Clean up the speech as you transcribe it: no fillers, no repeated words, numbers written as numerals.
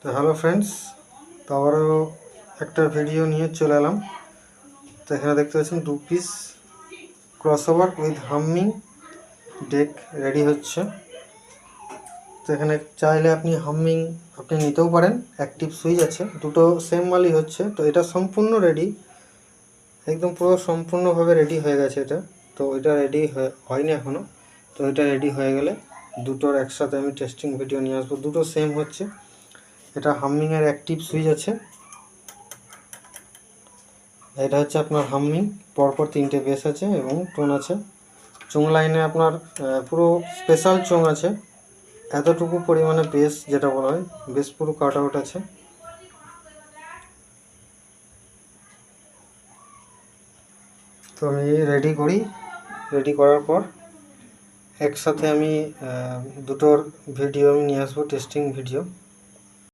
তো hello friends, তো আবারও একটা ভিডিও নিয়ে চলে এলাম। তো এখানে দেখতে পাচ্ছেন 2 piece crossover with humming deck ready হচ্ছে। তো এখানে চাইলে আপনি হামিং নিতেও পারেন, অ্যাক্টিভ সুইচ আছে, দুটো সেম মালই হচ্ছে। তো এটা সম্পূর্ণ রেডি, একদম পুরো সম্পূর্ণভাবে রেডি হয়ে গেছে এটা। তো এটা রেডি হয়নি এখনও। তো এটা রেডি হয়ে গেলে দুটোর একসাথে আমি টেস্টিং ভিডিও নিয়ে আসবো। দুটো সেম হচ্ছে। এটা হামিংয়ের অ্যাক্টিভ সুইচ আছে, এটা হচ্ছে আপনার হামিং। পরপর 3টে বেস আছে এবং টোন আছে। চোং লাইনে আপনার পুরো স্পেশাল চোং আছে, এতটুকু পরিমাণে বেস যেটা বলা হয়, বেস পুরো কাট আউট আছে। তো আমি রেডি করি, রেডি করার পর একসাথে আমি দুটোর ভিডিও আমি নিয়ে আসবো, টেস্টিং ভিডিও।